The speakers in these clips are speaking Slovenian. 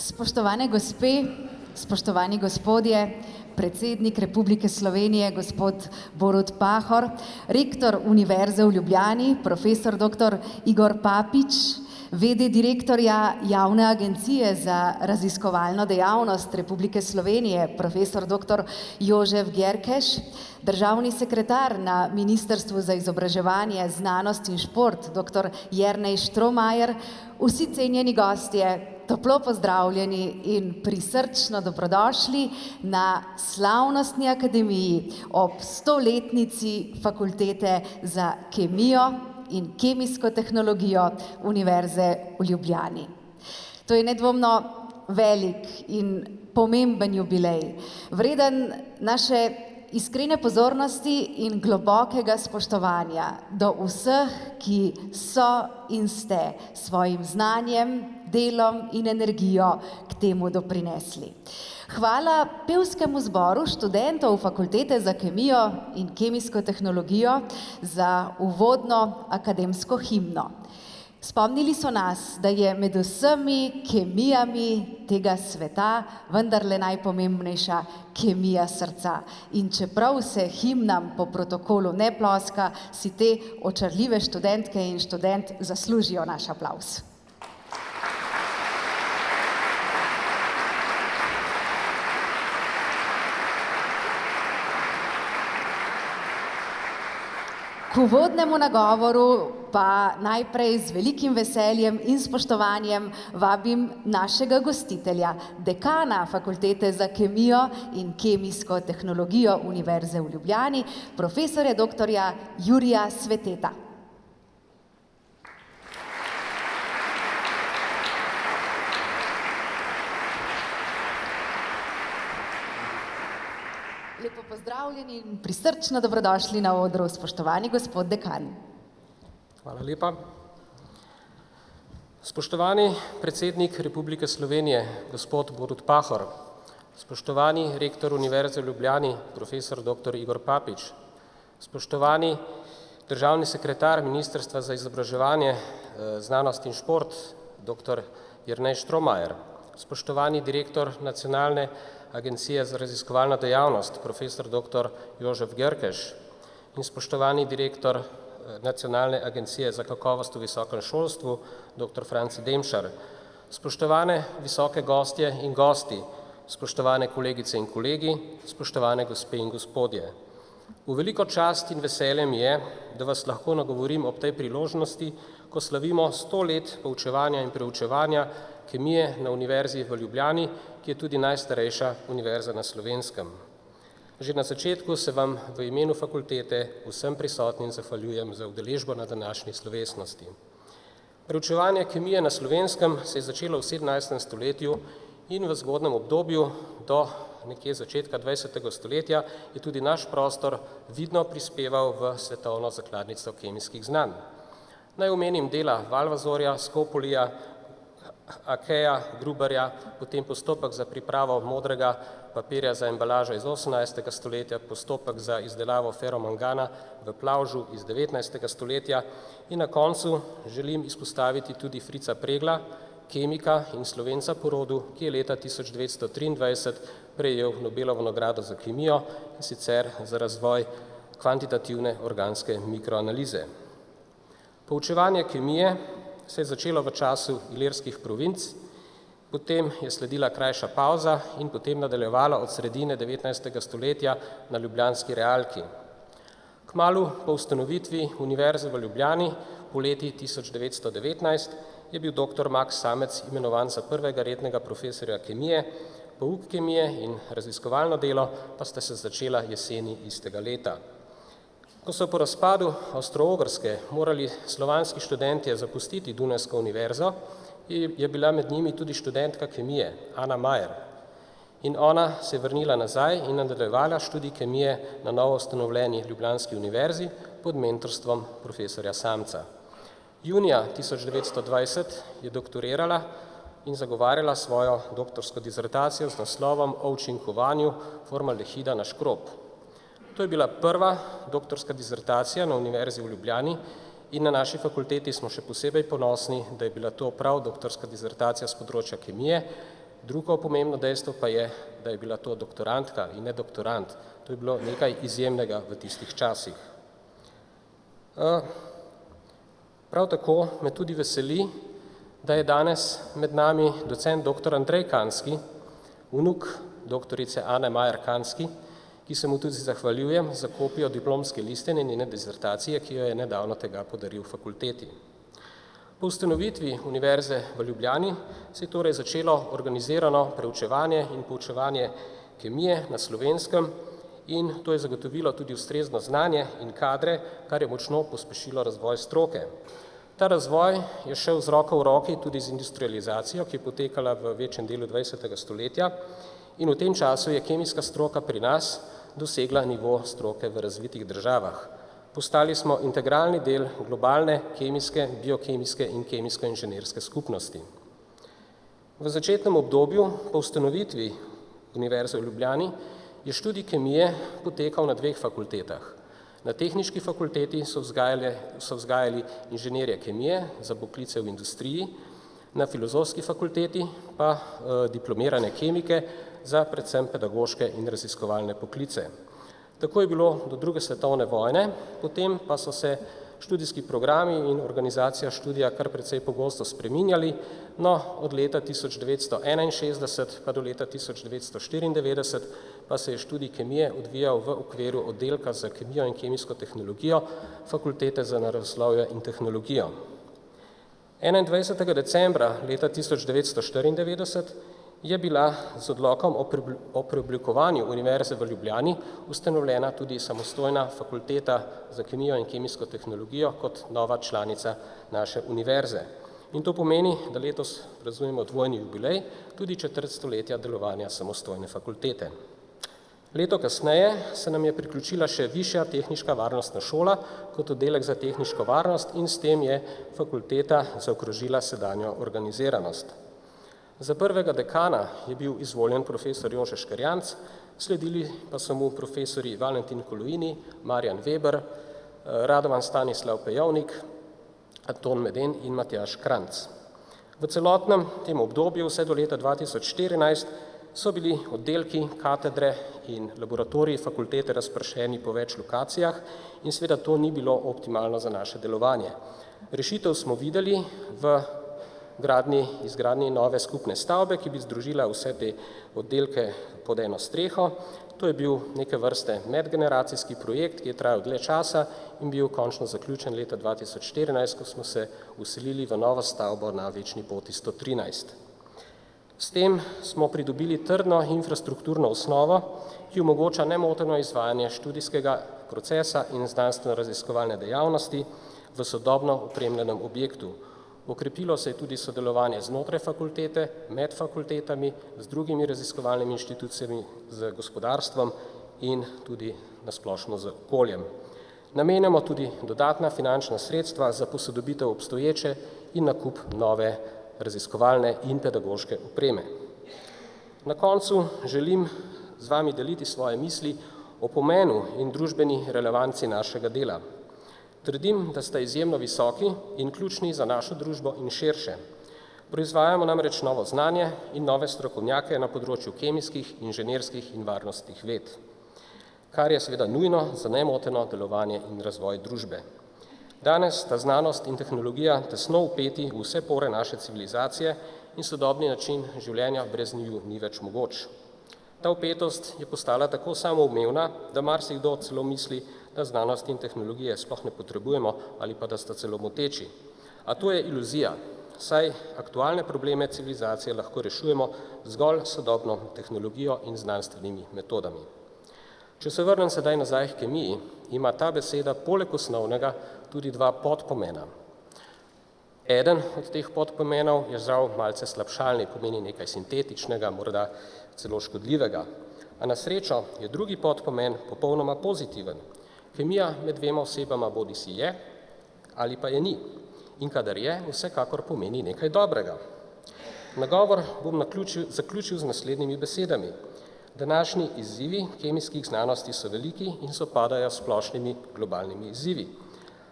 Spoštovane gospe, spoštovani gospodje, predsednik Republike Slovenije, gospod Borut Pahor, rektor Univerze v Ljubljani, profesor dr. Igor Papič, v.d. direktorja Javne agencije za raziskovalno dejavnost Republike Slovenije, profesor dr. Jožef Györkös, državni sekretar na Ministrstvu za izobraževanje, znanost in šport, dr. Jernej Štromajer, vsi cenjeni gostje, toplo pozdravljeni in prisrčno dobrodošli na slavnostni akademiji ob 100-letnici Fakultete za kemijo in kemijsko tehnologijo Univerze v Ljubljani. To je nedvomno velik in pomemben jubilej, vreden naše iskrene pozornosti in globokega spoštovanja do vseh, ki so in ste svojim znanjem, delom in energijo k temu doprinesli. Hvala pevskemu zboru študentov Fakultete za kemijo in kemijsko tehnologijo za uvodno akademsko himno. Spomnili so nas, da je med vsemi kemijami tega sveta vendarle najpomembnejša kemija srca. In čeprav se himnam po protokolu ne ploska, si te očarljive študentke in študent zaslužijo naš aplavz. K uvodnemu nagovoru pa najprej z velikim veseljem in spoštovanjem vabim našega gostitelja, dekana Fakultete za kemijo in kemijsko tehnologijo Univerze v Ljubljani, profesorja dr. Jurija Sveteta. Lepo pozdravljeni in prisrčno dobrodošli na odru, spoštovani gospod dekan. Hvala lepa. Spoštovani predsednik Republike Slovenije, gospod Borut Pahor, spoštovani rektor Univerze v Ljubljani, profesor dr. Igor Papič, spoštovani državni sekretar Ministrstva za izobraževanje, znanost in šport, dr. Jernej Štromajer, spoštovani direktor Nacionalne agencije za raziskovalno dejavnost, profesor dr. Jožef Györkös in spoštovani direktor Nacionalne agencije za kakovost v visokem šolstvu, dr. Franci Demšar, spoštovane visoke gostje in gosti, spoštovane kolegice in kolegi, spoštovane gospe in gospodje. V veliko čast in veselje mi je, da vas lahko nagovorim ob tej priložnosti, ko slavimo 100 let poučevanja in preučevanja kemije na Univerzi v Ljubljani, ki je tudi najstarejša univerza na Slovenskem. Že na začetku se vam v imenu fakultete vsem prisotnim zahvaljujem za udeležbo na današnji slovesnosti. Preučevanje kemije na Slovenskem se je začelo v 17. stoletju in v zgodnjem obdobju do nekje začetka 20. stoletja je tudi naš prostor vidno prispeval v svetovno zakladnico kemijskih znanj. Naj omenim dela Valvazorja, Scopolija, Akeja, Gruberja, potem postopek za pripravo modrega papirja za embalažo iz 18. stoletja, postopek za izdelavo feromangana v plavžu iz 19. stoletja in na koncu želim izpostaviti tudi Frica Pregla, kemika in Slovenca po rodu, ki je leta 1923 prejel Nobelovo nagrado za kemijo in sicer za razvoj kvantitativne organske mikroanalize. Poučevanje kemije se je začelo v času ilirskih provinc, potem je sledila krajša pavza in potem nadaljevala od sredine 19. stoletja na ljubljanski realki. Kmalu po ustanovitvi Univerze v Ljubljani po leti 1919 je bil dr. Max Samec imenovan za prvega rednega profesorja kemije, pouk kemije in raziskovalno delo pa sta se začela jeseni istega leta. Ko so po razpadu Avstro-Ogrske morali slovanski študentje zapustiti Dunajsko univerzo, je bila med njimi tudi študentka kemije, Ana Majer. In ona se je vrnila nazaj in nadaljevala študij kemije na novo ustanovljeni Ljubljanski univerzi pod mentorstvom profesorja Samca. Junija 1920 je doktorirala in zagovarjala svojo doktorsko disertacijo z naslovom o učinkovanju formaldehida na škrob. To je bila prva doktorska disertacija na Univerzi v Ljubljani in na naši fakulteti smo še posebej ponosni, da je bila to prav doktorska disertacija z področja kemije, Drugo pomembno dejstvo pa je, da je bila to doktorantka in ne doktorant. To je bilo nekaj izjemnega v tistih časih. Prav tako me tudi veseli, da je danes med nami docent dr. Andrej Kanski, vnuk doktorice Ane Majer Kanski, ki se mu tudi zahvaljujem za kopijo diplomske listine njene disertacije, ki jo je nedavno tega podaril fakulteti. Po ustanovitvi Univerze v Ljubljani se je torej začelo organizirano preučevanje in poučevanje kemije na Slovenskem in to je zagotovilo tudi ustrezno znanje in kadre, kar je močno pospešilo razvoj stroke. Ta razvoj je šel z roko v roki tudi z industrializacijo, ki je potekala v večjem delu 20. stoletja in v tem času je kemijska stroka pri nas dosegla nivo stroke v razvitih državah. Postali smo integralni del globalne kemijske, biokemijske in kemijsko-inženirske skupnosti. V začetnem obdobju po ustanovitvi Univerze v Ljubljani je študij kemije potekal na 2 fakultetah. Na Tehniški fakulteti so vzgajali inženirje kemije za poklice v industriji, na Filozofski fakulteti pa diplomirane kemike za predvsem pedagoške in raziskovalne poklice. Tako je bilo do 2. svetovne vojne, potem pa so se študijski programi in organizacija študija kar precej pogosto spreminjali, no od leta 1961 pa do leta 1994 pa se je študij kemije odvijal v okviru oddelka za kemijo in kemijsko tehnologijo Fakultete za naravoslovje in tehnologijo. 21. decembra leta 1994 je bila z odlokom o preoblikovanju Univerze v Ljubljani ustanovljena tudi samostojna Fakulteta za kemijo in kemijsko tehnologijo kot nova članica naše univerze. In to pomeni, da letos praznujemo dvojni jubilej, tudi 4. stoletja delovanja samostojne fakultete. Leto kasneje se nam je priključila še Višja tehniška varnostna šola kot oddelek za tehniško varnost in s tem je fakulteta zaokrožila sedanjo organiziranost. Za prvega dekana je bil izvoljen profesor Jože Škerjanc, sledili pa so mu profesori Valentin Koluini, Marjan Weber, Radovan Stanislav Pejovnik, Anton Meden in Matjaž Kranc. V celotnem tem obdobju vse do leta 2014 so bili oddelki, katedre in laboratoriji fakultete razpršeni po več lokacijah in seveda to ni bilo optimalno za naše delovanje. Rešitev smo videli v izgradnji nove skupne stavbe, ki bi združila vse te oddelke pod eno streho. To je bil neke vrste medgeneracijski projekt, ki je trajal dlje časa in bil končno zaključen leta 2014, ko smo se vselili v novo stavbo na Večni poti 113. S tem smo pridobili trdno infrastrukturno osnovo, ki omogoča nemoteno izvajanje študijskega procesa in znanstveno-raziskovalne dejavnosti v sodobno opremljenem objektu. Okrepilo se je tudi sodelovanje znotraj fakultete, med fakultetami, z drugimi raziskovalnimi inštitucijami, z gospodarstvom in tudi nasplošno z okoljem. Namenjamo tudi dodatna finančna sredstva za posodobitev obstoječe in nakup nove raziskovalne in pedagoške opreme. Na koncu želim z vami deliti svoje misli o pomenu in družbeni relevanci našega dela. Trdim, da sta izjemno visoki in ključni za našo družbo in širše. Proizvajamo namreč novo znanje in nove strokovnjake na področju kemijskih, inženirskih in varnostnih ved, kar je seveda nujno za nemoteno delovanje in razvoj družbe. Danes sta znanost in tehnologija tesno vpeti v vse pore naše civilizacije in sodobni način življenja brez njiju ni več mogoč. Ta vpetost je postala tako samoumevna, da marsikdo celo misli, da znanost in tehnologije sploh ne potrebujemo ali pa da sta celo moteči. A to je iluzija, saj aktualne probleme civilizacije lahko rešujemo zgolj sodobno tehnologijo in znanstvenimi metodami. Če se vrnem sedaj nazaj k kemiji, ima ta beseda poleg osnovnega tudi 2 podpomena. Eden od teh podpomenov je žal malce slabšalni, pomeni nekaj sintetičnega, morda celo škodljivega. A na srečo je drugi podpomen popolnoma pozitiven. Kemija med 2 osebama bodisi je ali pa je ni. In kadar je, vsekakor pomeni nekaj dobrega. Nagovor bom zaključil z naslednjimi besedami. Današnji izzivi kemijskih znanosti so veliki in sopadajo s splošnimi globalnimi izzivi.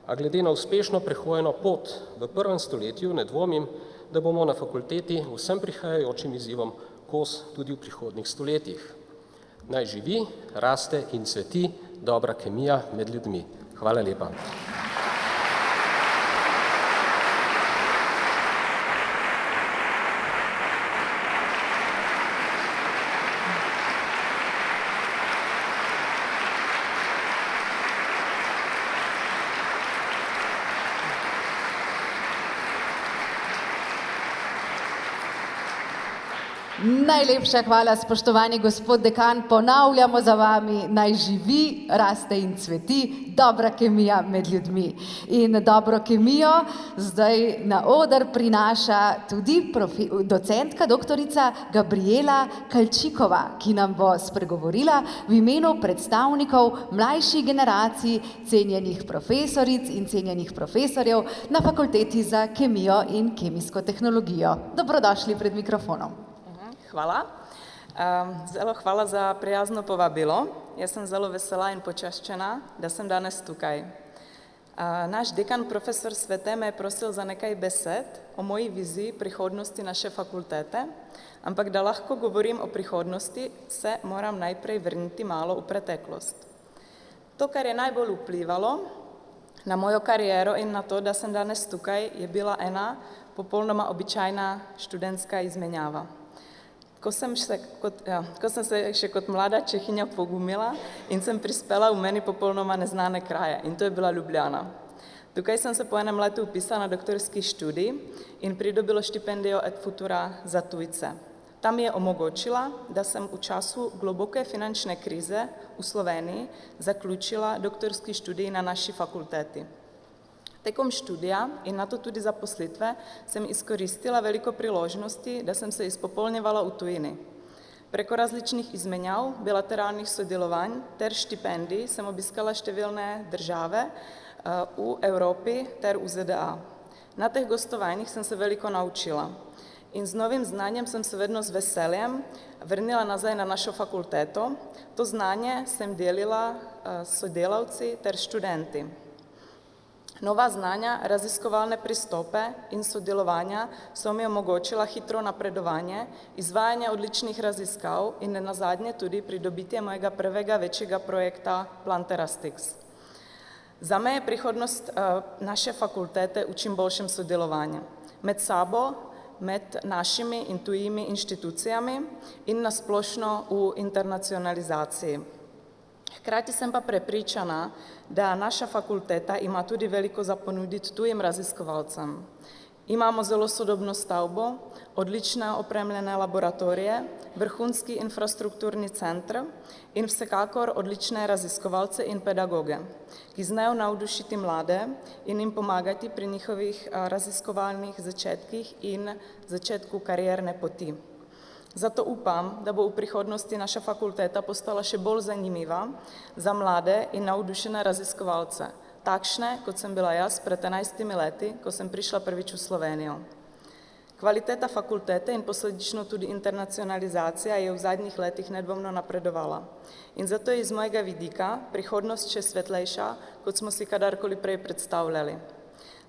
A glede na uspešno prehojeno pot v 1. stoletju ne dvomim, da bomo na fakulteti vsem prihajajočim izzivom kos tudi v prihodnjih stoletjih. Naj živi, raste in cveti dobra kemija med ljudmi. Hvala lepa. Najlepša hvala, spoštovani gospod dekan. Ponavljamo za vami, naj živi, raste in cveti dobra kemija med ljudmi. In dobro kemijo zdaj na oder prinaša tudi docentka doktorica Gabriela Kalčikova, ki nam bo spregovorila v imenu predstavnikov mlajših generacij, cenjenih profesoric in cenjenih profesorjev na Fakulteti za kemijo in kemijsko tehnologijo. Dobrodošli pred mikrofonom. Hvala. Zelo hvala za prijazno povabilo. Jaz sem zelo vesela in počaščena, da sem danes tukaj. Naš dekan, profesor Svete, me je prosil za nekaj besed o moji viziji prihodnosti naše fakultete, ampak da lahko govorim o prihodnosti, se moram najprej vrniti malo v preteklost. To, kar je najbolj vplivalo na mojo kariero in na to, da sem danes tukaj, je bila ena popolnoma običajna študentska izmenjava. Ko sem se še kot mlada Čehinja pogumila in sem prispela v meni popolnoma neznane kraje, in to je bila Ljubljana. Tukaj sem se po enem letu upisala na doktorski študij in pridobila štipendijo et futura za tujce. Ta mi je omogočila, da sem v času globoke finančne krize v Sloveniji zaključila doktorski študij na naši fakulteti. Tekom študija in na to tudi zaposlitve sem izkoristila veliko priložnosti, da sem se izpopolnjevala v tujini. Preko različnih izmenjav, bilateralnih sodelovanj ter štipendij sem obiskala številne države v Evropi ter v ZDA. Na teh gostovanjih sem se veliko naučila in z novim znanjem sem se vedno z veseljem vrnila nazaj na našo fakulteto. To znanje sem delila s sodelavci ter študenti. Nova znanja, raziskovalne pristope in sodelovanja so mi omogočila hitro napredovanje, izvajanje odličnih raziskav in nenazadnje tudi pridobitje mojega prvega večjega projekta Planterastix. Za me je prihodnost naše fakultete v čim boljšem sodelovanju. Med sabo, med našimi in tujimi inštitucijami in nasplošno v internacionalizaciji. Hkrati sem pa prepričana, da naša fakulteta ima tudi veliko za ponuditi tujim raziskovalcem. Imamo zelo sodobno stavbo, odlične opremljene laboratorije, vrhunski infrastrukturni center in vsekakor odlične raziskovalce in pedagoge, ki znajo navdušiti mlade in jim pomagati pri njihovih raziskovalnih začetkih in začetku karierne poti. Zato upam, da bo v prihodnosti naša fakulteta postala še bolj zanimiva za mlade in navdušene raziskovalce, takšne, kot sem bila jaz pred 11 leti, ko sem prišla prvič v Slovenijo. Kvaliteta fakultete in posledično tudi internacionalizacija je v zadnjih letih nedvomno napredovala. In zato je iz mojega vidika prihodnost še svetlejša, kot smo si kadarkoli prej predstavljali.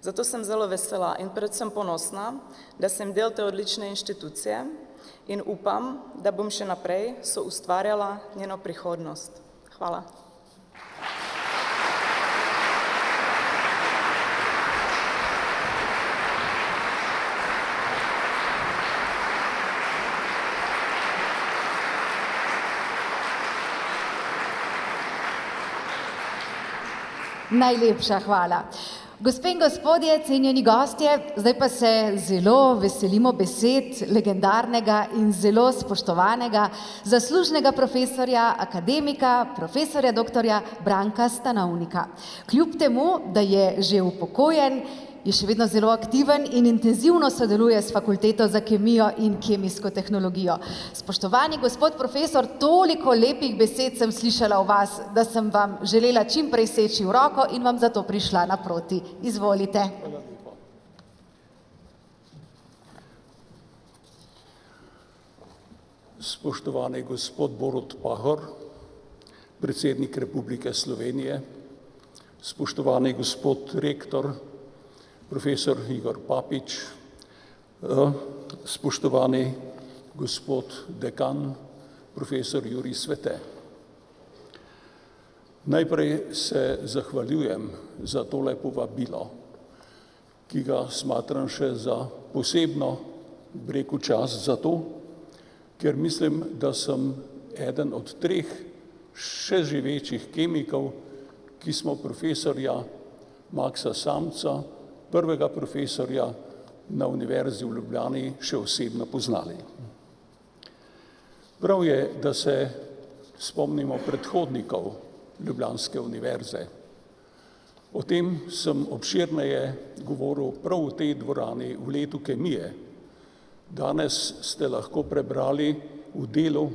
Zato sem zelo vesela in predvsem ponosna, da sem del te odlične inštitucije in upam, da bom še naprej soustvarjala njeno prihodnost. Hvala. Najlepša hvala. Gospe in gospodje, cenjeni gostje, zdaj pa se zelo veselimo besed legendarnega in zelo spoštovanega zaslužnega profesorja, akademika, profesorja doktorja Branka Stanovnika. Kljub temu, da je že upokojen, je še vedno zelo aktiven in intenzivno sodeluje s Fakulteto za kemijo in kemijsko tehnologijo. Spoštovani gospod profesor, toliko lepih besed sem slišala o vas, da sem vam želela čim prej seči v roko in vam zato prišla naproti. Izvolite. Spoštovani gospod Borut Pahor, predsednik Republike Slovenije, spoštovani gospod rektor, profesor Igor Papič, spoštovani gospod dekan, profesor Jurij Svete. Najprej se zahvaljujem za tole povabilo, ki ga smatram še za posebno čas zato, ker mislim, da sem eden od 3 še živečih kemikov, ki smo profesorja Maksa Samca, prvega profesorja na Univerzi v Ljubljani, še osebno poznali. Prav je, da se spomnimo predhodnikov Ljubljanske univerze. O tem sem obširneje govoril prav v tej dvorani v letu kemije. Danes ste lahko prebrali v delu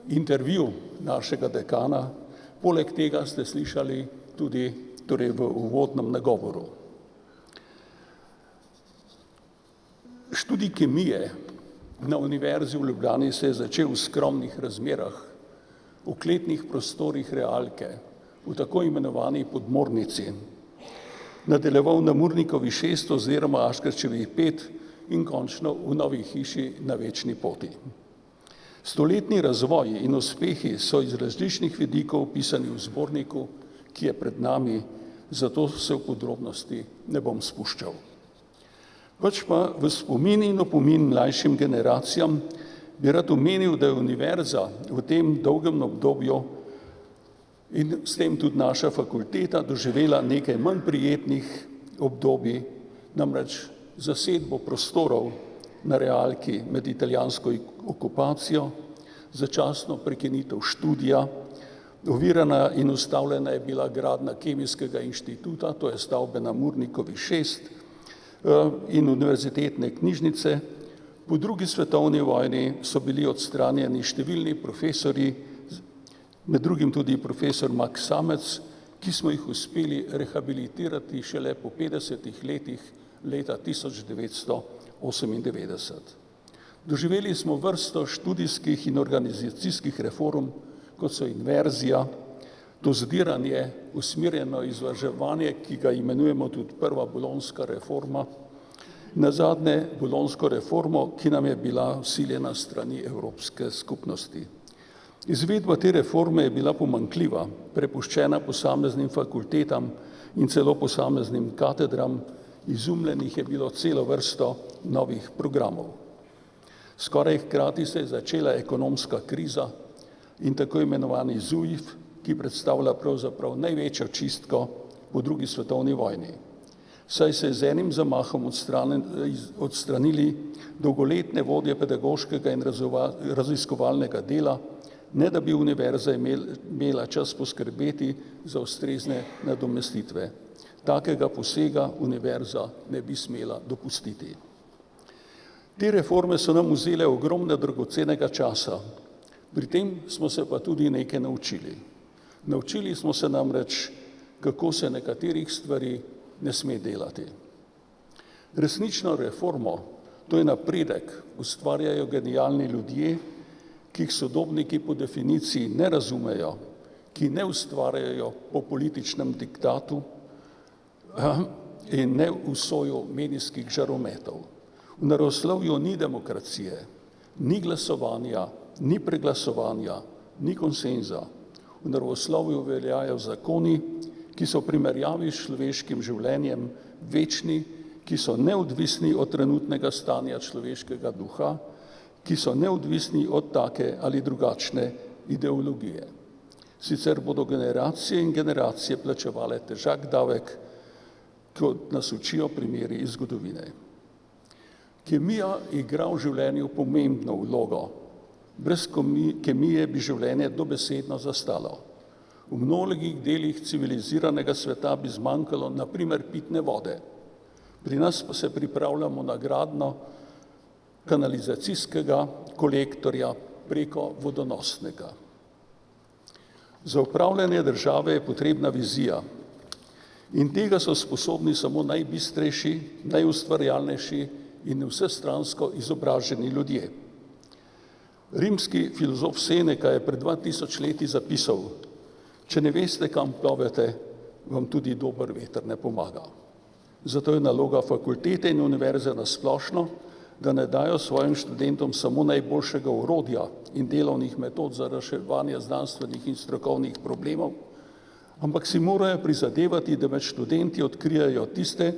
intervju našega dekana, poleg tega ste slišali tudi v uvodnem nagovoru. Študij kemije na Univerzi v Ljubljani se je začel v skromnih razmerah, v kletnih prostorih realke, v tako imenovani podmornici. Nadaljeval na Murnikovi 6 oziroma Aškerčevi 5 in končno v novi hiši na Večni poti. Stoletni razvoj in uspehi so iz različnih vidikov opisani v zborniku, ki je pred nami, zato se v podrobnosti ne bom spuščal. Pač pa v spomin in opomin mlajšim generacijam bi rad omenil, da je univerza v tem dolgem obdobju in s tem tudi naša fakulteta doživela nekaj manj prijetnih obdobij, namreč zasedbo prostorov na realki med italijansko okupacijo, začasno prekinitev študija, ovirana in ustavljena je bila gradnja Kemijskega inštituta, to je stavbe na Murnikovi 6 in univerzitetne knjižnice. Po drugi svetovni vojni so bili odstranjeni številni profesorji, med drugim tudi profesor Maks Samec, ki smo jih uspeli rehabilitirati šele po 50 letih leta 1998. Doživeli smo vrsto študijskih in organizacijskih reform, kot so inverzija, dozdiranje, usmerjeno izobraževanje, ki ga imenujemo tudi prva bolonjska reforma, nazadnje bolonjsko reformo, ki nam je bila vsiljena strani Evropske skupnosti. Izvedba te reforme je bila pomanjkljiva, prepuščena posameznim fakultetam in celo posameznim katedram, izumljenih je bilo celo vrsto novih programov. Skoraj hkrati se je začela ekonomska kriza in tako imenovani ZUJF, ki predstavlja pravzaprav največjo čistko po drugi svetovni vojni. Saj se je z enim zamahom odstranili dolgoletne vodje pedagoškega in raziskovalnega dela, ne da bi univerza imela čas poskrbeti za ustrezne nadomestitve. Takega posega univerza ne bi smela dopustiti. Te reforme so nam vzele ogromno dragocenega časa, pri tem smo se pa tudi nekaj naučili. Naučili smo se namreč, kako se nekaterih stvari ne sme delati. Resnično reformo, to je napredek, ustvarjajo genialni ljudje, ki jih sodobniki po definiciji ne razumejo, ki ne ustvarjajo po političnem diktatu in ne v soju medijskih žarometov. V naravoslovju ni demokracije, ni glasovanja, ni preglasovanja, ni konsenza. V naravoslovju veljajo zakoni, ki so v primerjavi s človeškim življenjem večni, ki so neodvisni od trenutnega stanja človeškega duha, ki so neodvisni od take ali drugačne ideologije. Sicer bodo generacije in generacije plačevale težak davek, kot nas učijo primeri iz zgodovine. Kemija igra v življenju pomembno vlogo. Brez kemije bi življenje dobesedno zastalo. V mnogih delih civiliziranega sveta bi zmanjkalo na primer pitne vode. Pri nas pa se pripravljamo na gradnjo kanalizacijskega kolektorja preko vodonosnega. Za upravljanje države je potrebna vizija in tega so sposobni samo najbistrejši, najustvarjalnejši in vsestransko izobraženi ljudje. Rimski filozof Seneca je pred 2000 leti zapisal: če ne veste, kam plovete, vam tudi dober veter ne pomaga. Zato je naloga fakultete in univerze nasplošno, da ne dajo svojim študentom samo najboljšega orodja in delovnih metod za reševanje znanstvenih in strokovnih problemov, ampak si morajo prizadevati, da med študenti odkrijajo tiste,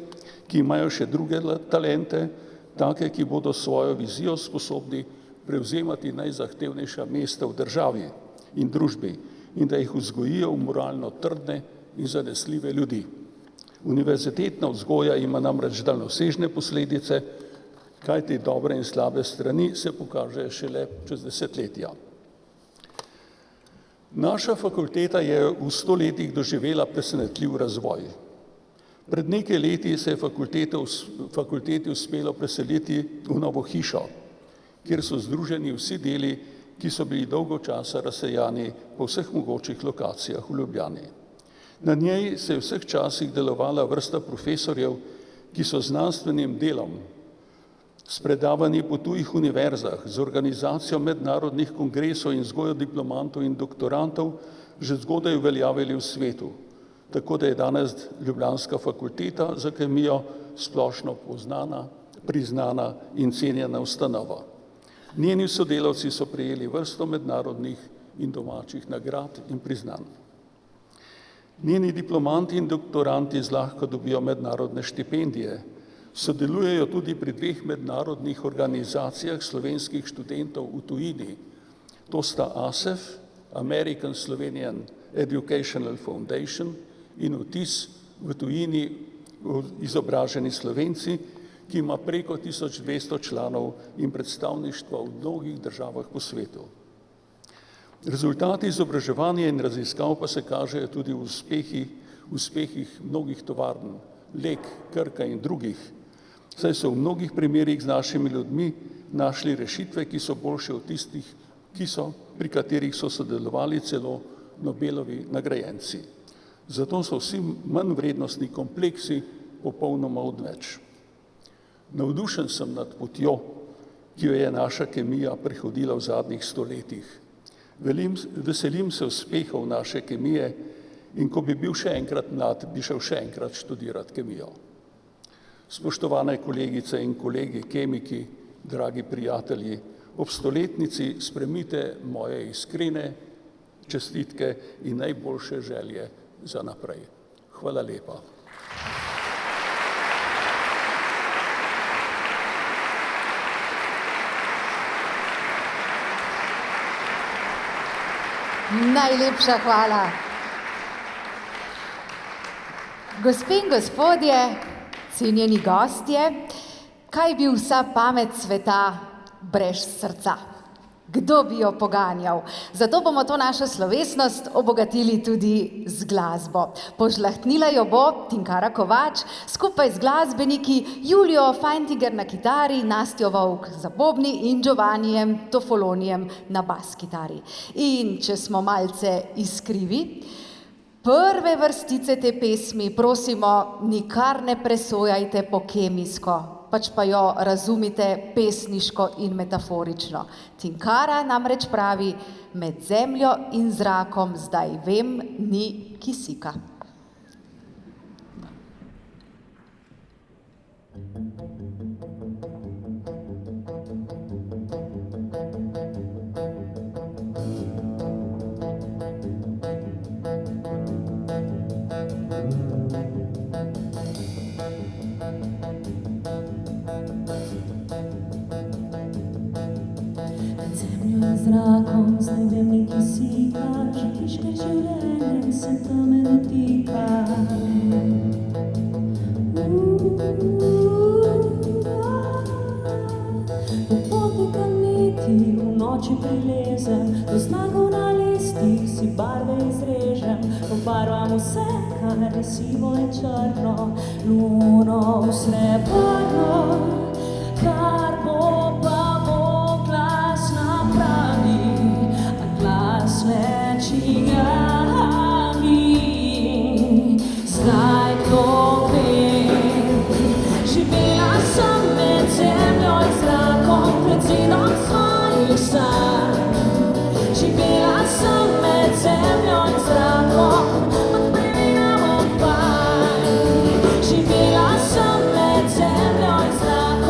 ki imajo še druge talente, take, ki bodo svojo vizijo sposobni prevzemati najzahtevnejša mesta v državi in družbi in da jih vzgojijo v moralno trdne in zanesljive ljudi. Univerzitetna vzgoja ima namreč daljnosežne posledice, kajti dobre in slabe strani se pokažejo šele čez desetletja. Naša fakulteta je v 100 letih doživela presenetljiv razvoj. Pred nekaj leti se je fakulteti uspelo preseliti v novo hišo, kjer so združeni vsi deli, ki so bili dolgo časa razsejani po vseh mogočih lokacijah v Ljubljani. Na njej se je v vseh časih delovala vrsta profesorjev, ki so znanstvenim delom, s predavanji po tujih univerzah, z organizacijo mednarodnih kongresov in vzgojo diplomantov in doktorantov že zgodaj uveljavili v svetu, tako da je danes ljubljanska fakulteta za kemijo splošno poznana, priznana in cenjena ustanova. Njeni sodelavci so prejeli vrsto mednarodnih in domačih nagrad in priznanj. Njeni diplomanti in doktoranti zlahka dobijo mednarodne štipendije, sodelujejo tudi pri 2 mednarodnih organizacijah slovenskih študentov v tujini. To sta ASEF, American Slovenian Educational Foundation, in VTIS, v tujini izobraženi Slovenci, ki ima preko 1200 članov in predstavništva v mnogih državah po svetu. Rezultati izobraževanja in raziskav pa se kažejo tudi v uspehih mnogih tovarn, Lek, Krka in drugih, saj so v mnogih primerih z našimi ljudmi našli rešitve, ki so boljše od tistih, pri katerih so sodelovali celo Nobelovi nagrajenci. Zato so vsi manjvrednostni kompleksi popolnoma odveč. Navdušen sem nad potjo, ki jo je naša kemija prehodila v zadnjih 100 letih. Veselim se uspehov naše kemije in ko bi bil še enkrat mlad, bi šel še enkrat študirati kemijo. Spoštovane kolegice in kolegi kemiki, dragi prijatelji, ob 100-letnici sprejmite moje iskrene čestitke in najboljše želje za naprej. Hvala lepa. Najlepša hvala. Gospe in gospodje, cenjeni gostje, kaj bi vsa pamet sveta brez srca? Kdo bi jo poganjal? Zato bomo to našo slovesnost obogatili tudi z glasbo. Požlahtnila jo bo Tinkara Kovač skupaj z glasbeniki Julijo Fajntiger na kitari, Nastjo Vovk za bobni in Giovannijem Tofolonijem na bas kitari. In če smo malce iskrivi, prve vrstice te pesmi, prosimo, nikar ne presojajte po kemijsko, pač pa jo razumite pesniško in metaforično. Tinkara namreč pravi, med zemljo in zrakom zdaj vem, ni kisika. Zrakom zdaj vem ni kisika, živiš, ker življenje se tame dotika. Po poti kamniti v noči prilezem, do znakov na listih si barve izrežem, pobarvam vse, kar je sivo in črno, luno v srebrno, kar bo pa zdaj to vem. Živela sem med zemljo in zrakom, pred zidom svojih sanj. Živela sem med zemljo in zrakom, od previnamo fajn. Živela sem med zemljo in zrakom,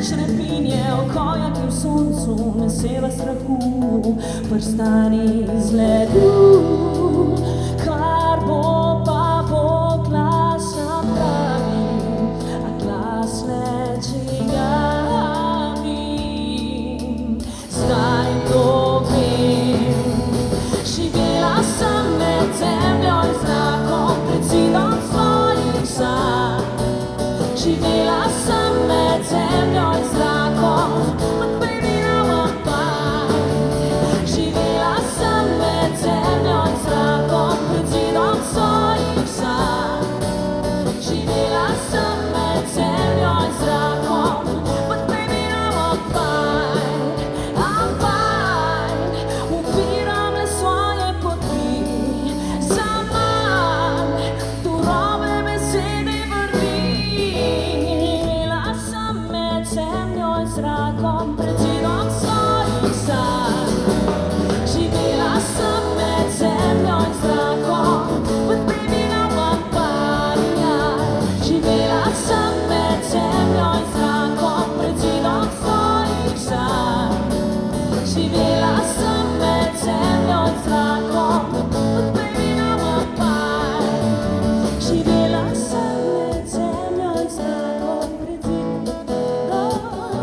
črepinje, okoja, ki v soncu ne seva strahu, prstani iz ledu, kar bo pa glas napravil, a glas ne čigavim. Zdaj to vem, živela sem med zemljo in zrakom, pred zidom svojih sanj. Živela sem med zemljo in zrakom, but baby now I'm fine. Živela sem med zemljo in zrakom, pred zidom svojih sanj. Živela sem med zemljo in zrakom, but baby now I'm fine. I'm fine. Upiram le svoje poti, zaman, turove besede vrni. Zemljo in zrakom, pred zidom svojih sanj. Živela sem med zemljo in zrakom, but baby now I'm fine. Živela sem med zemljo in zrakom, pred zidom svojih sanj. Živela sem med zemljo in zrakom, but baby now I'm fine. Živela sem med zemljo in zrakom, pred zidom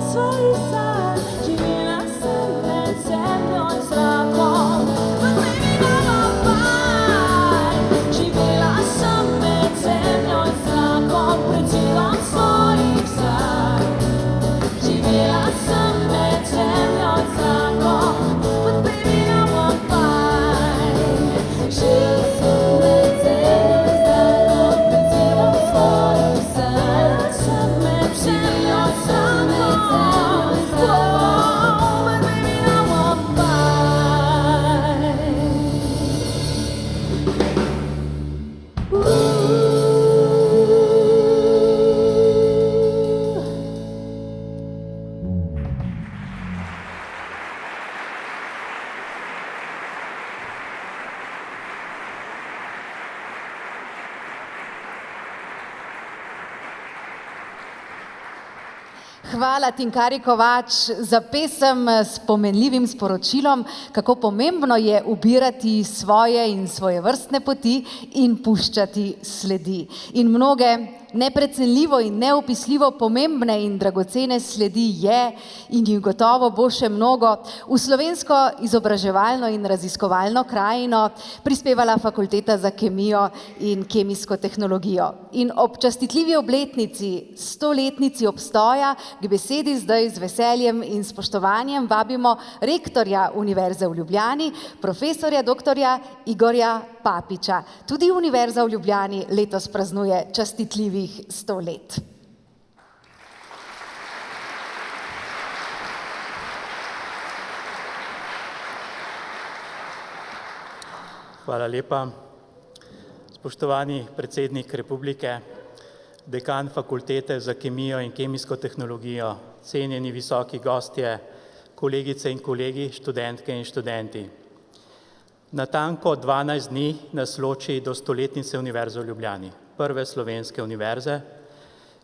svojih sanj. Živela sem med zemljo in zrakom, but baby now I'm fine. Živela sem med zemljo in zrakom, pred zidom svojih sanj. Živela sem med zemljo in zrakom, but baby now I'm fine. Živela sem med zemljo in zrakom, pred zidom svojih sanj. Sem med zemljo in zrakom, but baby now I'm Hvala Tinkari Kovač za pesem s pomenljivim sporočilom, kako pomembno je ubirati svoje in svojevrstne poti in puščati sledi. In mnoge neprecenljivo in neopisljivo pomembne in dragocene sledi je in jih gotovo bo še mnogo v slovensko izobraževalno in raziskovalno krajino prispevala Fakulteta za kemijo in kemijsko tehnologijo. In ob častitljivi obletnici, 100-letnici obstoja, k besedi zdaj z veseljem in spoštovanjem vabimo rektorja Univerze v Ljubljani, profesorja doktorja Igorja Papiča. Tudi Univerza v Ljubljani letos praznuje častitljivih 100 let. Hvala lepa. Spoštovani predsednik Republike, dekan Fakultete za kemijo in kemijsko tehnologijo, cenjeni visoki gostje, kolegice in kolegi, študentke in študenti. Natanko 12 dni nas loči do 100-letnice Univerze v Ljubljani, prve slovenske univerze.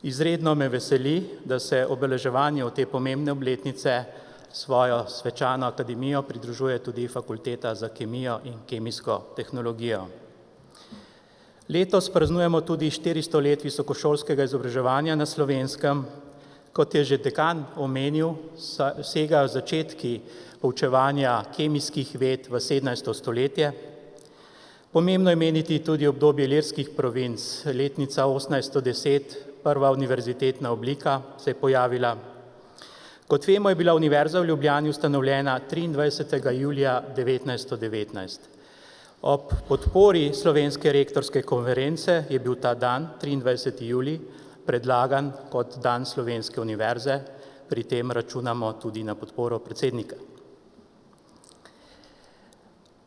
Izredno me veseli, da se obeleževanju te pomembne obletnice svojo svečano akademijo pridružuje tudi Fakulteta za kemijo in kemijsko tehnologijo. Letos praznujemo tudi 400 let visokošolskega izobraževanja na Slovenskem. Kot je že dekan omenil, segajo začetki poučevanja kemijskih ved v 17. stoletje. Pomembno je meniti tudi obdobje Ilirskih provinc, letnica 1810, prva univerzitetna oblika se je pojavila. Kot vemo, je bila Univerza v Ljubljani ustanovljena 23. julija 1919. Ob podpori Slovenske rektorske konference je bil ta dan, 23. julij, predlagan kot dan Slovenske univerze, pri tem računamo tudi na podporo predsednika.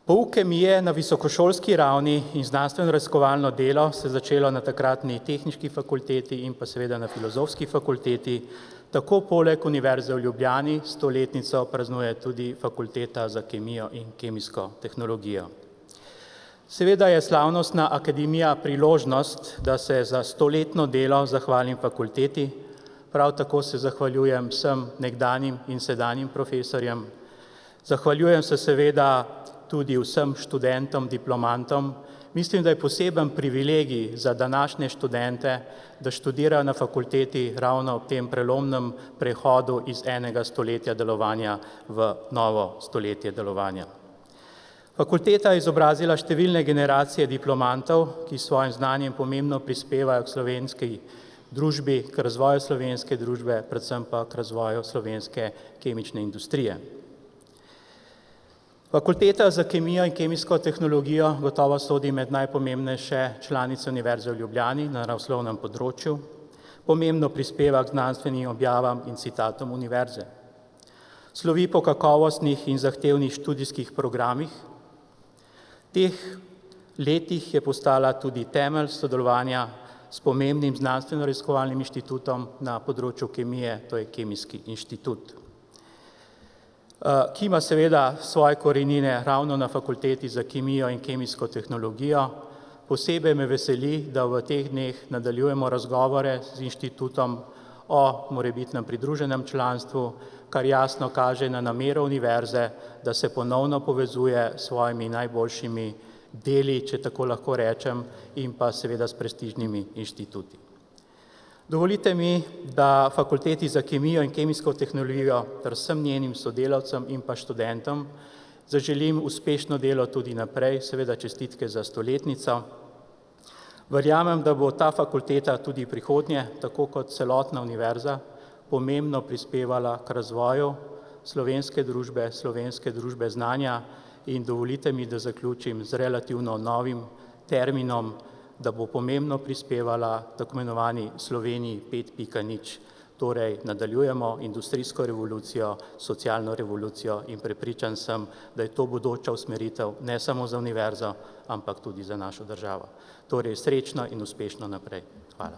Pouk kemije na visokošolski ravni in znanstveno-raziskovalno delo se je začelo na takratni tehniški fakulteti in pa seveda na filozofski fakulteti. Tako poleg Univerze v Ljubljani 100-letnico praznuje tudi Fakulteta za kemijo in kemijsko tehnologijo. Seveda je slavnostna akademija priložnost, da se za 100-letno delo zahvalim fakulteti, Prav tako se zahvaljujem vsem nekdanjim in sedanjim profesorjem. Zahvaljujem se seveda tudi vsem študentom, diplomantom. Mislim, da je poseben privilegij za današnje študente, da študirajo na fakulteti ravno ob tem prelomnem prehodu iz enega stoletja delovanja v novo stoletje delovanja. Fakulteta je izobrazila številne generacije diplomantov, ki s svojim znanjem pomembno prispevajo k slovenski družbi, k razvoju slovenske družbe, predvsem pa k razvoju slovenske kemične industrije. Fakulteta za kemijo in kemijsko tehnologijo gotovo sodi med najpomembnejše članice Univerze v Ljubljani na naravoslovnem področju, pomembno prispeva k znanstvenim objavam in citatom univerze. Slovi po kakovostnih in zahtevnih študijskih programih. V teh letih je postala tudi temelj sodelovanja s pomembnim znanstveno-raziskovalnim inštitutom na področju kemije, to je Kemijski inštitut, ki ima seveda svoje korenine ravno na Fakulteti za kemijo in kemijsko tehnologijo. Posebej me veseli, da v teh dneh nadaljujemo razgovore z inštitutom o morebitnem pridruženem članstvu, kar jasno kaže na namero univerze, da se ponovno povezuje s svojimi najboljšimi deli, če tako lahko rečem, in pa seveda s prestižnimi inštituti. Dovolite mi, da Fakulteti za kemijo in kemijsko tehnologijo ter vsem njenim sodelavcem in pa študentom zaželim uspešno delo tudi naprej, seveda čestitke za stoletnico. Verjamem, da bo ta fakulteta tudi prihodnje, tako kot celotna univerza, pomembno prispevala k razvoju slovenske družbe znanja in dovolite mi, da zaključim z relativno novim terminom, da bo pomembno prispevala tako imenovani Sloveniji 5.0, torej nadaljujemo industrijsko revolucijo, socialno revolucijo in prepričan sem, da je to bodoča usmeritev ne samo za univerzo, ampak tudi za našo državo. Torej srečno in uspešno naprej. Hvala.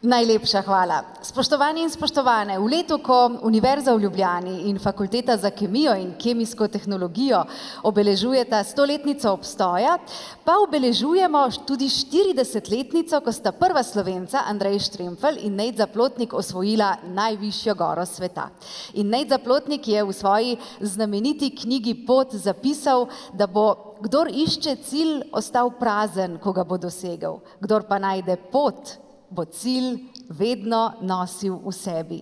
Najlepša hvala. Spoštovani in spoštovane, v letu, ko Univerza v Ljubljani in Fakulteta za kemijo in kemijsko tehnologijo obeležujeta 100-letnico obstoja, pa obeležujemo tudi 40-letnico, ko sta prva Slovenca, Andrej Štremfelj in Nejc Zaplotnik, osvojila najvišjo goro sveta. In Nejc Zaplotnik je v svoji znameniti knjigi Pot zapisal, da bo kdor išče cilj, ostal prazen, ko ga bo dosegel. Kdor pa najde pot, bo cilj vedno nosil v sebi.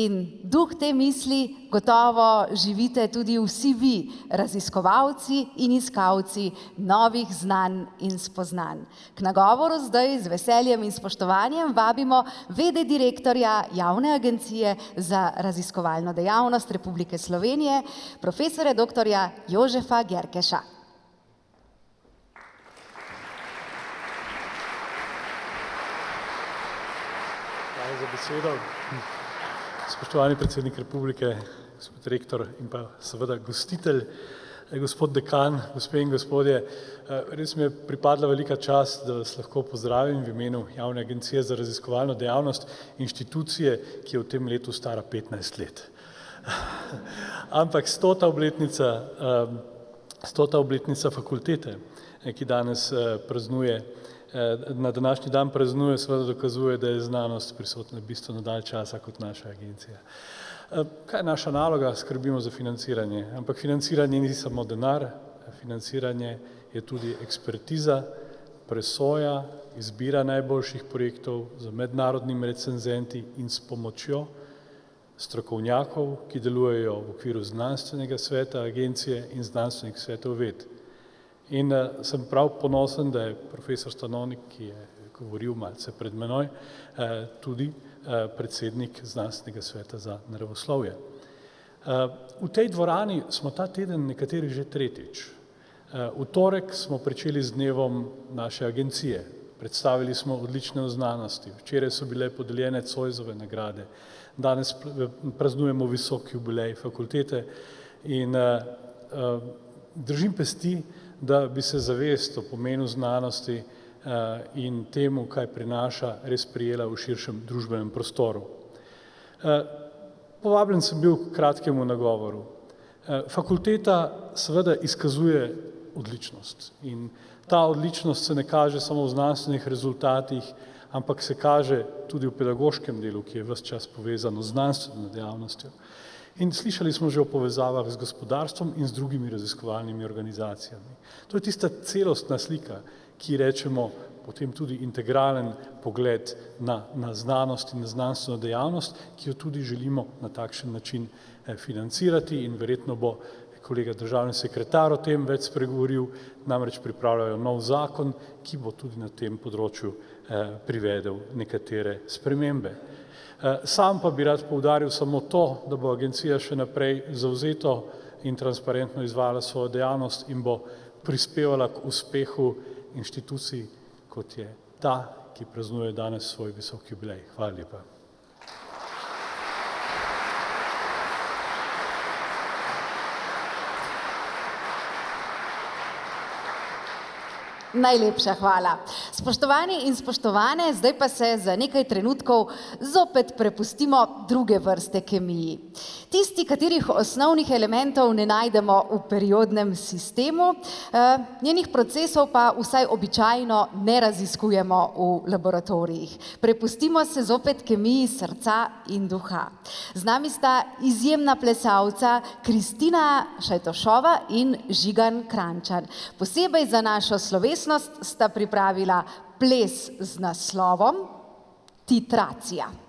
In duh te misli gotovo živite tudi vsi vi, raziskovalci in iskalci novih znanj in spoznanj. K nagovoru zdaj z veseljem in spoštovanjem vabimo v.d. direktorja Javne agencije za raziskovalno dejavnost Republike Slovenije, profesorja doktorja Jožefa Gerkeša. Za besedo. Spoštovani predsednik Republike, gospod rektor in pa seveda gostitelj, gospod dekan, gospe in gospodje, res mi je pripadla velika čast, da vas lahko pozdravim v imenu Javne agencije za raziskovalno dejavnost, inštitucije, ki je v tem letu stara 15 let. Ampak 100. obletnica fakultete, ki danes praznuje, na današnji dan praznuje, seveda dokazuje, da je znanost prisotna bistveno dalj časa kot naša agencija. Kaj je naša naloga? Skrbimo za financiranje, ampak financiranje ni samo denar, financiranje je tudi ekspertiza, presoja, izbira najboljših projektov z mednarodnimi recenzenti in s pomočjo strokovnjakov, ki delujejo v okviru znanstvenega sveta agencije in znanstvenih svetov ved. In sem prav ponosen, da je profesor Stanovnik, ki je govoril malce pred menoj, tudi predsednik znanstvenega sveta za naravoslovje. V tej dvorani smo ta teden nekateri že tretjič. V torek smo pričeli z dnevom naše agencije. Predstavili smo odlične znanosti. Včeraj so bile podeljene Zoisove nagrade. Danes praznujemo visoki jubilej fakultete in držim pesti, da bi se zavest o pomenu znanosti in temu, kaj prinaša, res prijela v širšem družbenem prostoru. Povabljen sem bil k kratkemu nagovoru. Fakulteta seveda izkazuje odličnost in ta odličnost se ne kaže samo v znanstvenih rezultatih, ampak se kaže tudi v pedagoškem delu, ki je ves čas povezano z znanstveno dejavnostjo. In slišali smo že o povezavah z gospodarstvom in z drugimi raziskovalnimi organizacijami. To je tista celostna slika, ki rečemo potem tudi integralen pogled na znanost in na znanstveno dejavnost, ki jo tudi želimo na takšen način financirati in verjetno bo kolega državni sekretar o tem več spregovoril, namreč pripravljajo nov zakon, ki bo tudi na tem področju privedel nekatere spremembe. Sam pa bi rad poudaril samo to, da bo agencija še naprej zavzeto in transparentno izvajala svojo dejavnost in bo prispevala k uspehu inštitucij, kot je ta, ki praznuje danes svoj visoki jubilej. Hvala lepa. Najlepša hvala. Spoštovani in spoštovane, zdaj pa se za nekaj trenutkov zopet prepustimo druge vrste kemiji. Tisti, katerih osnovnih elementov ne najdemo v periodnem sistemu, njenih procesov pa vsaj običajno ne raziskujemo v laboratorijih. Prepustimo se zopet kemiji srca in duha. Z nami sta izjemna plesalca Kristina Šajtošova in Žigan Kranjčan. Posebej za našo slovesnost sta pripravila ples z naslovom Titracija.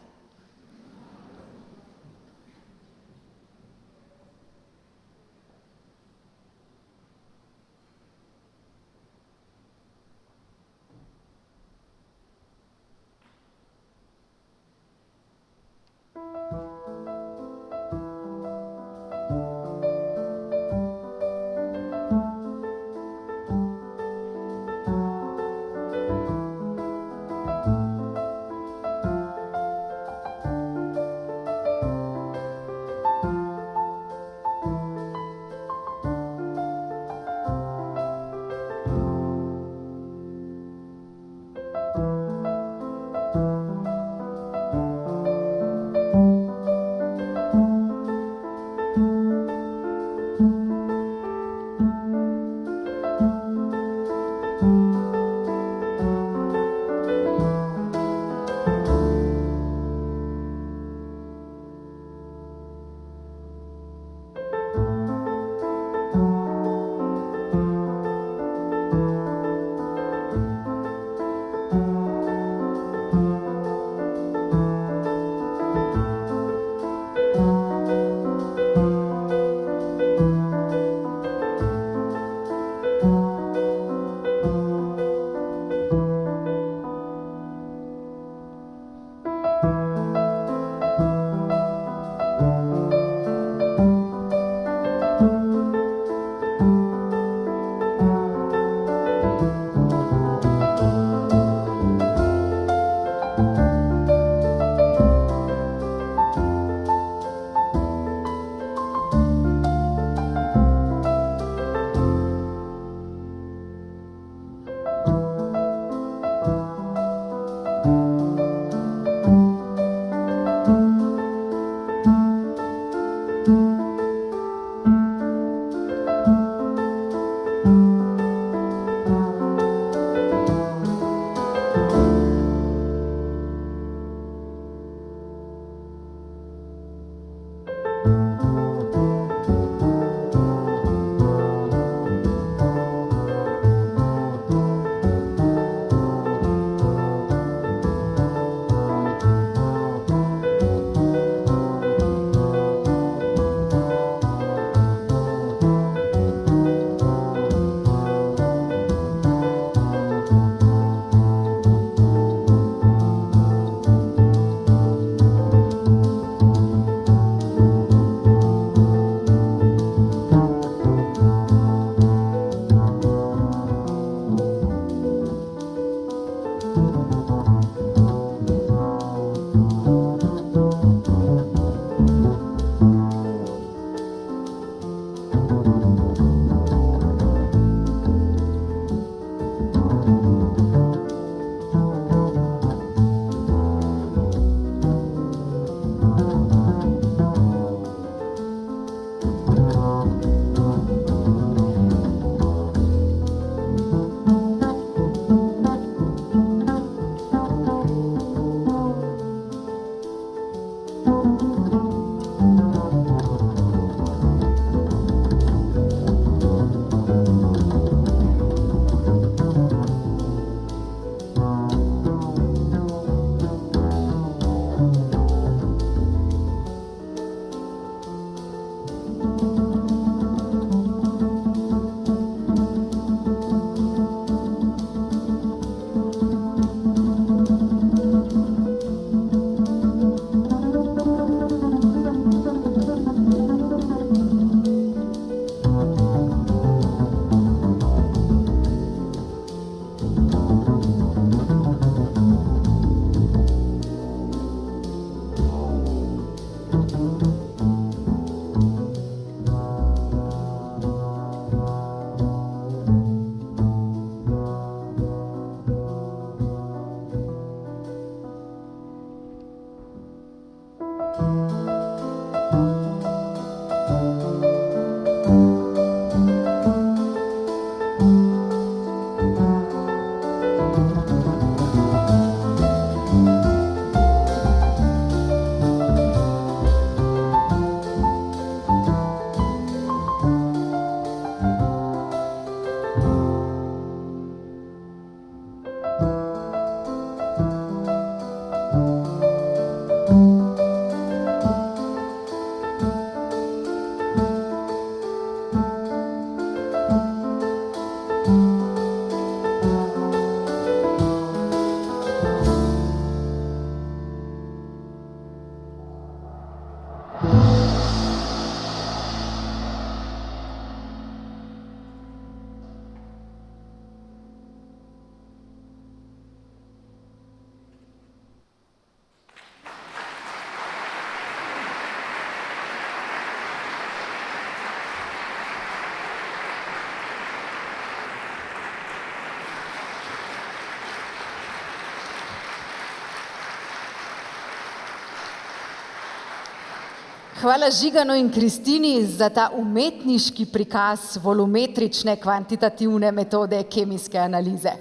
Hvala Žiganu in Kristini za ta umetniški prikaz volumetrične kvantitativne metode kemijske analize.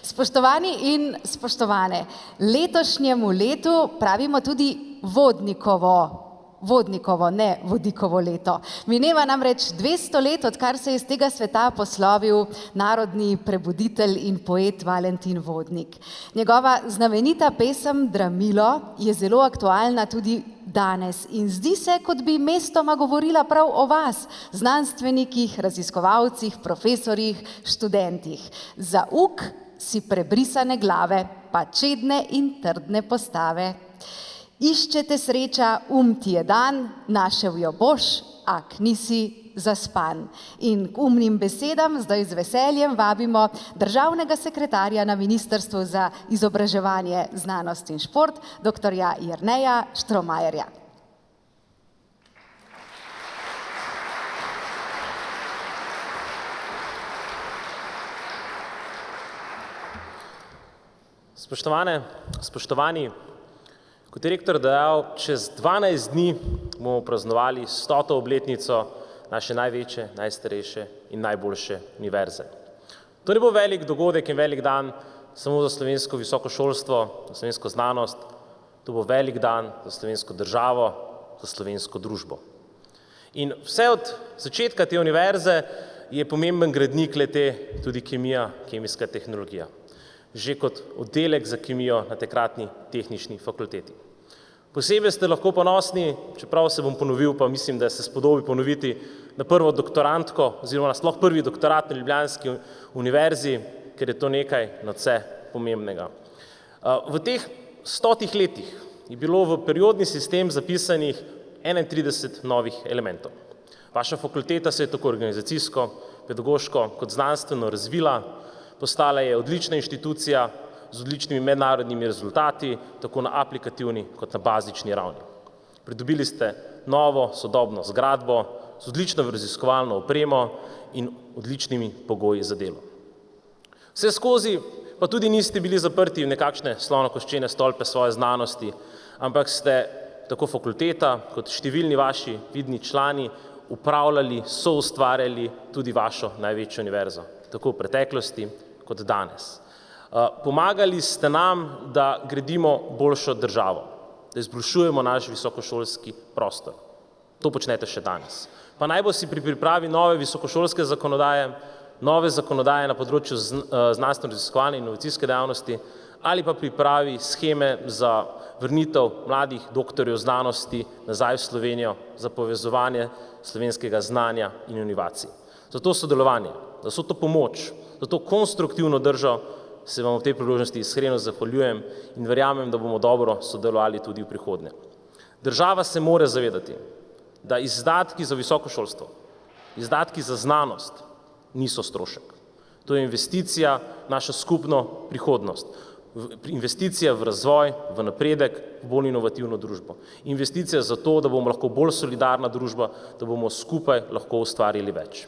Spoštovani in spoštovane, letošnjemu letu pravimo tudi vodnikovo, ne vodikovo leto. Mineva namreč 200 let, odkar se je iz tega sveta poslovil narodni prebuditelj in poet Valentin Vodnik. Njegova znamenita pesem Dramilo je zelo aktualna tudi danes in zdi se, kot bi mestoma govorila prav o vas, znanstvenikih, raziskovalcih, profesorjih, študentih. Za uk si prebrisane glave, pa čedne in trdne postave. Iščete sreča, ti je dan, našel jo boš, ak nisi zaspan. In k umnim besedam zdaj z veseljem vabimo državnega sekretarja na Ministrstvu za izobraževanje, znanost in šport, doktorja Jerneja Štromajerja. Spoštovane, spoštovani, kot je rektor dejal, čez 12 dni bomo praznovali 100. obletnico naše največje, najstarejše in najboljše univerze. To ne bo velik dogodek in velik dan samo za slovensko visoko šolstvo, za slovensko znanost, to bo velik dan za slovensko državo, za slovensko družbo. In vse od začetka te univerze je pomemben gradnik le-te tudi kemija, kemijska tehnologija. Že kot oddelek za kemijo na takratni tehnični fakulteti. Posebej ste lahko ponosni, čeprav se bom ponovil, pa mislim, da se spodobi ponoviti, na prvo doktorantko oziroma sploh prvi doktorat na Ljubljanski univerzi, ker je to nekaj nadvse pomembnega. V teh 100 letih je bilo v periodni sistem zapisanih 31 novih elementov. Vaša fakulteta se je tako organizacijsko, pedagoško kot znanstveno razvila, postala je odlična inštitucija z odličnimi mednarodnimi rezultati, tako na aplikativni kot na bazični ravni. Pridobili ste novo, sodobno zgradbo z odlično raziskovalno opremo in odličnimi pogoji za delo. Vse skozi pa tudi niste bili zaprti v nekakšne slonokoščene stolpe svoje znanosti, ampak ste tako fakulteta kot številni vaši vidni člani upravljali, soustvarjali tudi vašo največjo univerzo, tako v preteklosti kot danes. Pomagali ste nam, da gradimo boljšo državo, da izboljšujemo naš visokošolski prostor. To počnete še danes. Pa naj bo si pri pripravi nove visokošolske zakonodaje, nove zakonodaje na področju znanstveno-raziskovalne in inovacijske dejavnosti ali pa pripravi sheme za vrnitev mladih doktorjev znanosti nazaj v Slovenijo za povezovanje slovenskega znanja in inovacij. Za to sodelovanje, za vso to pomoč, za to konstruktivno držo se vam v tej priložnosti iskreno zahvaljujem in verjamem, da bomo dobro sodelovali tudi v prihodnje. Država se mora zavedati, da izdatki za visoko šolstvo, izdatki za znanost niso strošek. To je investicija v našo skupno prihodnost, investicija v razvoj, v napredek, v bolj inovativno družbo. Investicija za to, da bomo lahko bolj solidarna družba, da bomo skupaj lahko ustvarili več.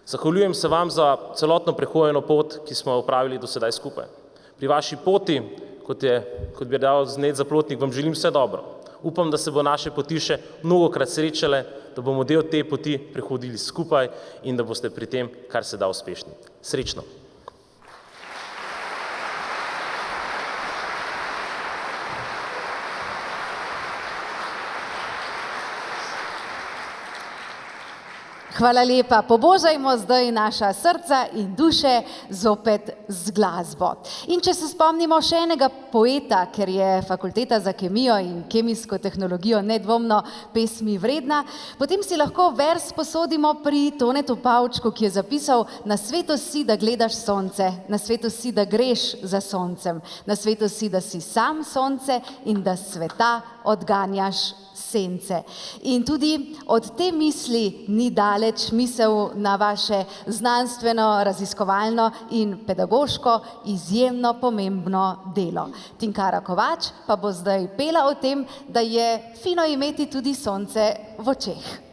Zahvaljujem se vam za celotno prehojeno pot, ki smo jo opravili do sedaj skupaj. Pri vaši poti, kot bi dal Znet Zaplotnik, vam želim vse dobro. Upam, da se bo naše poti še mnogokrat srečale, da bomo del te poti prehodili skupaj in da boste pri tem kar se da uspešni. Srečno! Hvala lepa. Pobožajmo zdaj naša srca in duše zopet z glasbo. In če se spomnimo še enega poeta, ker je Fakulteta za kemijo in kemijsko tehnologijo nedvomno pesmi vredna, potem si lahko vers posodimo pri Tonetu Pavčku, ki je zapisal: na svetu si, da gledaš sonce, na svetu si, da greš za soncem, na svetu si, da si sam sonce in da sveta odganjaš sence. In tudi od te misli ni daleč misel na vaše znanstveno, raziskovalno in pedagoško izjemno pomembno delo. Tinkara Kovač pa bo zdaj pela o tem, da je fino imeti tudi sonce v očeh.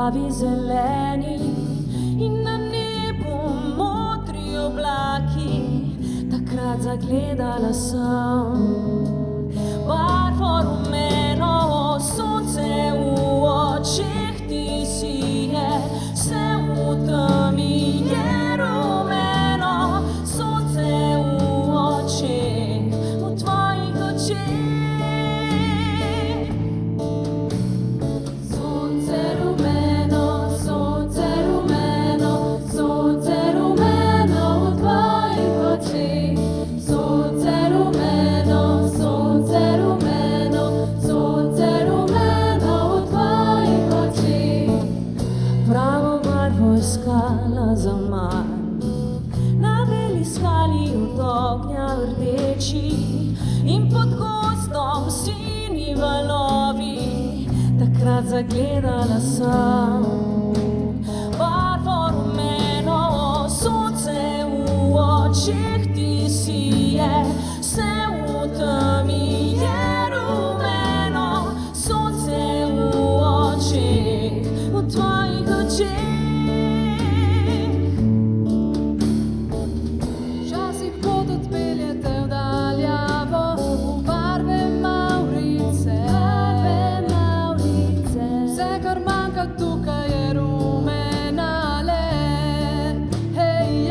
travi zeleni in na nebu modri oblaki, takrat zagledala sem barvo rumeno, sonce v očeh ti sije, vse v temi je rumeno, sonce v očeh, v tvojih očeh. Sonce rumeno, sonce rumeno, sonce rumeno v tvojih očeh. Sonce rumeno, sonce rumeno, sonce rumeno v tvojih očeh. Pravo barvo iskala zaman, na beli skali od ognja rdeči in pod gozdom sini valovi, takrat zagledala sem barvo rumeno, sonce v očeh ti sije, vse v temi je rumeno, sonce v očeh, v tvojih očeh. Včasih pot odpeljete v daljavo, v barve mavrice, vse, kar manjka tukaj je rumena led. Hej,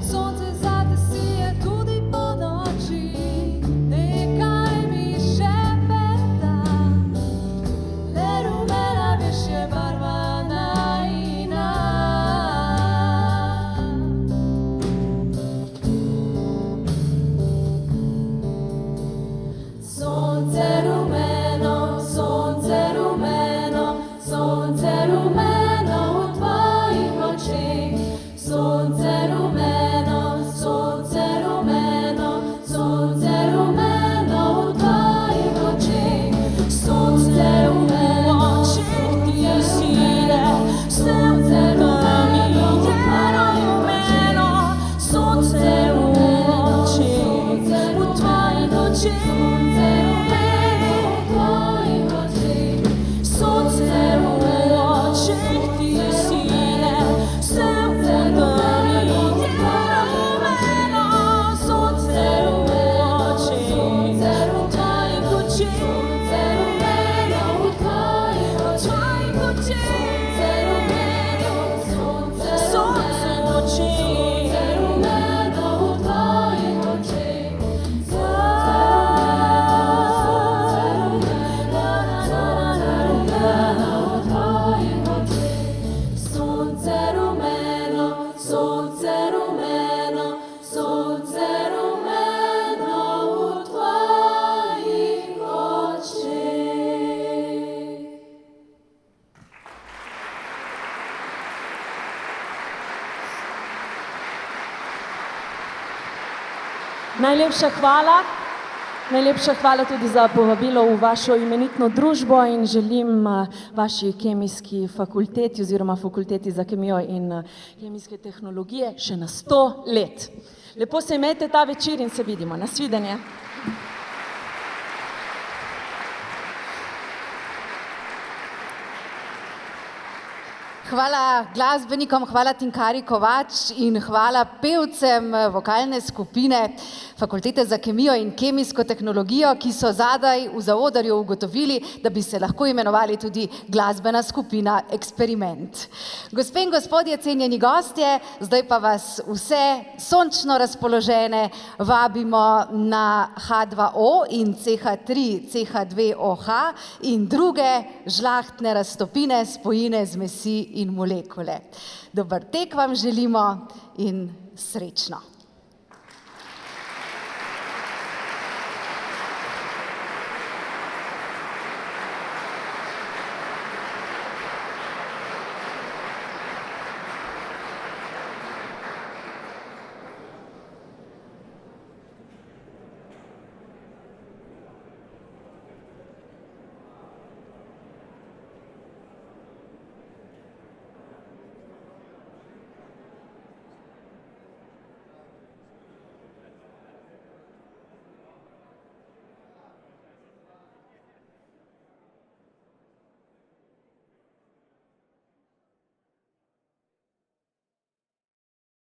sonce zate sije tudi po noči, nekaj mi šepeta, le rumena veš je barva najina. Sonce rumeno, sonce rumeno, sonce rumeno v tvojih očeh. Sonce rumeno, sonce rumeno, sonce rumeno v tvojih očeh. Sonce v očeh ti sije, vse v temi je rumeno, sonce v očeh, v tvojih očeh. Sonce v očeh ti sije, vse v temi je rumeno, sonce v očeh, v tvojih očeh. Sonce rumeno v tvojih očeh, sonce v očeh, rumeno v tvojih očeh. Sonce rumeno, sonce rumeno, sonce rumeno v tvojih očeh. Najlepša hvala. Najlepša hvala tudi za povabilo v vašo imenitno družbo in želim vaši kemijski fakulteti oziroma fakulteti za kemijo in kemijske tehnologije še na 100 let. Lepo se imejte ta večer in se vidimo. Nasvidenje. Hvala glasbenikom, hvala Tinkari Kovač in hvala pevcem vokalne skupine Fakultete za kemijo in kemijsko tehnologijo, ki so zadaj v zaodrju ugotovili, da bi se lahko imenovali tudi glasbena skupina Eksperiment. Gospe in gospodje, cenjeni gostje, zdaj pa vas vse sončno razpoložene vabimo na H2O in CH3, CH2OH in druge žlahtne raztopine, spojine, zmesi in molekule. Dober tek vam želimo in srečno.